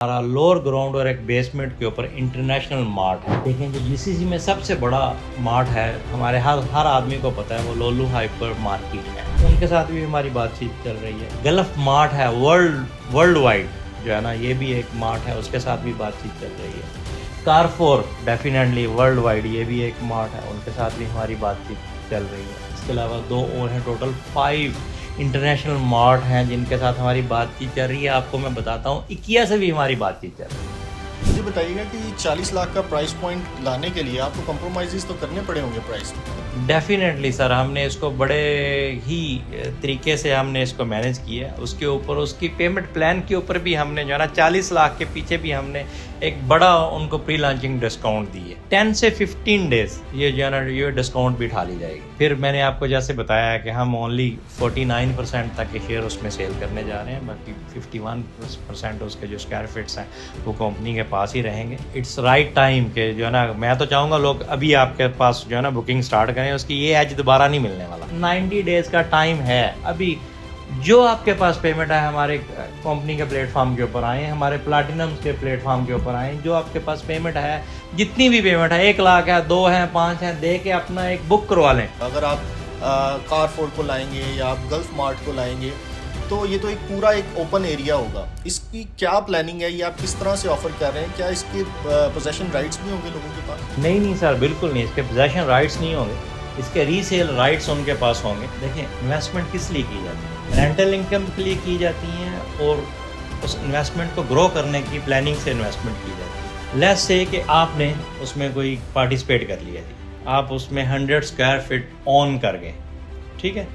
हमारा lower ground और एक बेसमेंट के ऊपर इंटरनेशनल मार्ट है। देखें जो जीसीसी में सबसे बड़ा मार्ट है, हमारे हर आदमी को पता है, वो लोलू हाइपर मार्केट है। उनके साथ भी हमारी बातचीत चल रही है। गल्फ मार्ट है, वर्ल्ड वाइड जो है ना, ये भी एक मार्ट है, उसके साथ भी बातचीत चल रही है। कारफोर डेफिनेटली वर्ल्ड वाइड, ये भी एक मार्ट है, उनके साथ भी हमारी बातचीत चल रही है। इसके अलावा 2 और हैं, टोटल 5 इंटरनेशनल मार्ट हैं जिनके साथ हमारी बातचीत चल रही है। आपको मैं बताता हूँ, IKEA से भी हमारी बातचीत चल रही है। मुझे बताइएगा कि 40 लाख का प्राइस पॉइंट लाने के लिए आपको कॉम्प्रोमाइज़ तो करने पड़े होंगे प्राइस में। डेफिनेटली सर, हमने इसको बड़े ही तरीके से हमने इसको मैनेज किया। उसके ऊपर, उसकी पेमेंट प्लान के ऊपर भी हमने जो है ना 40 लाख के पीछे भी हमने एक बड़ा उनको प्री लॉन्चिंग डिस्काउंट दी है। 10 से 15 डेज ये जो है ना, ये डिस्काउंट भी उठा ली जाएगी। फिर मैंने आपको जैसे बताया है कि हम ओनली 49% तक के शेयर उसमें सेल करने जा रहे हैं, बाकी 51% उसके जो स्क्वायर फीट्स हैं वो कंपनी के पास ही रहेंगे। इट्स राइट टाइम के जो है ना, मैं तो चाहूँगा लोग अभी आपके पास जो है ना बुकिंग स्टार्ट करें। उसकी ये एज दोबारा नहीं मिलने वाला। 90 डेज का टाइम है अभी। जो आपके पास पेमेंट है हमारे कंपनी के प्लेटफॉर्म के ऊपर आए, हमारे प्लैटिनम के प्लेटफॉर्म के ऊपर आए। जो आपके पास पेमेंट है, जितनी भी पेमेंट है, 1 लाख है, 2 है, 5 है, दे के अपना एक बुक करवा लें। अगर आप कारफोर को लाएंगे या आप गल्फ मार्ट को लाएंगे तो ये तो एक पूरा एक ओपन एरिया होगा। इसकी क्या प्लानिंग है, ये आप किस तरह से ऑफर कर रहे हैं? क्या इसके पोजेशन राइट्स भी होंगे लोगों के पास? नहीं सर, बिल्कुल नहीं। इसके पोजेशन राइट्स नहीं होंगे, इसके रीसेल राइट्स उनके पास होंगे। देखिए, इन्वेस्टमेंट किस लिए की जाती है? रेंटल इनकम के लिए की जाती हैं और उस इन्वेस्टमेंट को ग्रो करने की प्लानिंग से इन्वेस्टमेंट की जाती है। लेट्स से कि आपने उसमें कोई पार्टिसिपेट कर लिया थी, आप उसमें 100 स्क्वायर फीट ऑन कर गए, ठीक है।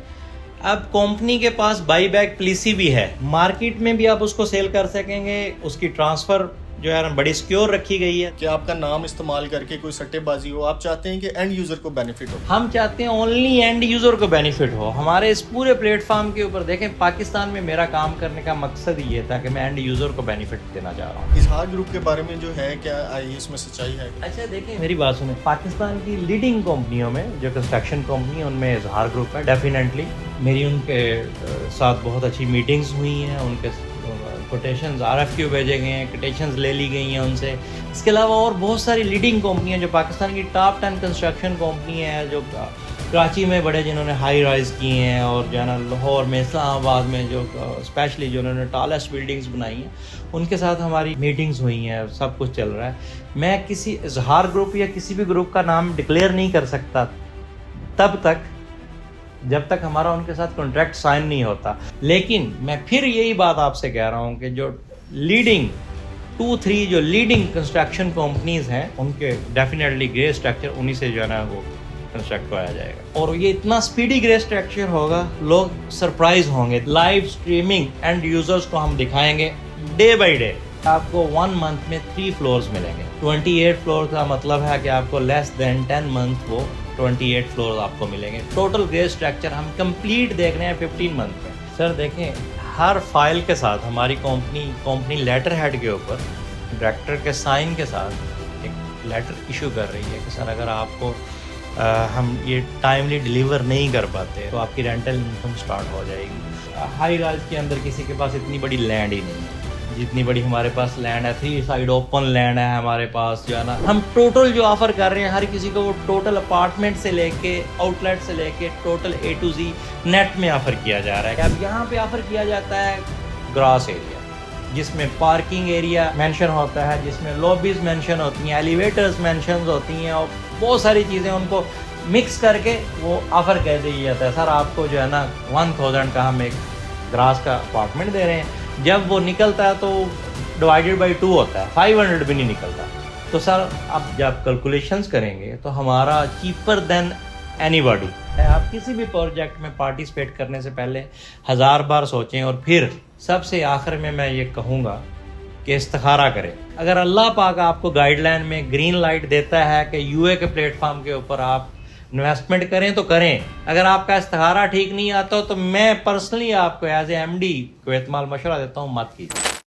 अब कंपनी के पास बाई बैक पॉलिसी भी है, मार्केट में भी आप उसको सेल कर सकेंगे। उसकी ट्रांसफ़र जो है ना बड़ी सिक्योर रखी गई है कि आपका नाम इस्तेमाल करके कोई सट्टेबाजी हो। आप चाहते हैं कि एंड यूज़र को बेनिफिट हो। हम चाहते हैं ओनली एंड यूज़र को बेनिफिट हो। हमारे इस पूरे प्लेटफॉर्म के ऊपर देखें, पाकिस्तान में मेरा काम करने का मकसद ही है ताकि मैं एंड यूज़र को बेनिफिट देना चाह रहा हूँ। इजहार ग्रुप के बारे में जो है, क्या इसमें सच्चाई है? अच्छा देखिए, मेरी बात सुने। पाकिस्तान की लीडिंग कंपनियों में जो कंस्ट्रक्शन कंपनी है, उनमें इजहार ग्रुप है। डेफिनेटली मेरी उनके साथ बहुत अच्छी मीटिंग्स हुई हैं। उनके कोटेशंस RFQ भेजे गए हैं, कोटेशंस ले ली गई हैं उनसे। इसके अलावा और बहुत सारी लीडिंग कंपनियां जो पाकिस्तान की टॉप 10 कंस्ट्रक्शन कंपनी है, जो कराची में बड़े जिन्होंने हाई राइज किए हैं, और जो है ना लाहौर में, इस्लामाबाद में जो स्पेशली जो उन्होंने टॉलेस्ट बिल्डिंग्स बनाई हैं, उनके साथ हमारी मीटिंग्स हुई हैं। सब कुछ चल रहा है। मैं किसी इजहार ग्रुप या किसी भी ग्रुप का नाम डिक्लेयर नहीं कर सकता तब तक जब तक हमारा उनके साथ कॉन्ट्रैक्ट साइन नहीं होता। लेकिन मैं फिर यही बात आपसे कह रहा हूँ कि जो लीडिंग 2-3 जो लीडिंग कंस्ट्रक्शन कंपनीज हैं, उनके डेफिनेटली ग्रे स्ट्रक्चर उन्हीं से जो है ना वो कंस्ट्रक्ट कराया जाएगा। और ये इतना स्पीडी ग्रे स्ट्रक्चर होगा, लोग सरप्राइज होंगे। लाइव स्ट्रीमिंग एंड यूजर्स को हम दिखाएंगे डे बाई डे। आपको 1 मंथ में 3 फ्लोर्स मिलेंगे। 28 फ्लोर का मतलब है कि आपको लेस देन 10 मंथ वो 28 फ्लोर आपको मिलेंगे। टोटल ग्रे स्ट्रक्चर हम कंप्लीट देख रहे हैं 15 मंथ में। सर देखें, हर फाइल के साथ हमारी कंपनी लेटर हेड के ऊपर डायरेक्टर के साइन के साथ एक लेटर इशू कर रही है कि सर अगर आपको हम ये टाइमली डिलीवर नहीं कर पाते तो आपकी रेंटल इनकम स्टार्ट हो जाएगी। हाई राइज के अंदर किसी के पास इतनी बड़ी लैंड ही नहीं है जितनी बड़ी हमारे पास लैंड है। 3 साइड ओपन लैंड है हमारे पास जो है ना। हम टोटल जो ऑफर कर रहे हैं हर किसी को, वो टोटल अपार्टमेंट से लेके आउटलेट से लेके total A to Z net में ऑफर किया जा रहा है। अब यहाँ पे ऑफर किया जाता है ग्रास एरिया, जिसमें पार्किंग एरिया मेंशन होता है, जिसमें लॉबीज मेंशन होती हैं, एलिवेटर्स मेंशन होती हैं, और बहुत सारी चीज़ें उनको मिक्स करके वो ऑफर कह दिया जाता है। सर आपको जो है ना 1000 का हम एक ग्रास का अपार्टमेंट दे रहे हैं। जब वो निकलता है तो डिवाइडेड बाई 2 होता है, 500 भी नहीं निकलता। तो सर आप जब कैलकुलेशंस करेंगे तो हमारा चीपर देन एनीबॉडी। आप किसी भी प्रोजेक्ट में पार्टिसिपेट करने से पहले 1000 बार सोचें, और फिर सबसे आखिर में मैं ये कहूँगा कि इस्तिखारा करें। अगर अल्लाह पाक आपको गाइडलाइन में ग्रीन लाइट देता है कि UA के प्लेटफॉर्म के ऊपर आप इन्वेस्टमेंट करें तो करें। अगर आपका इस्तिखारा ठीक नहीं आता हो तो मैं पर्सनली आपको एज ए MD कुवैत माल मशवरा देता हूँ, मत कीजिए।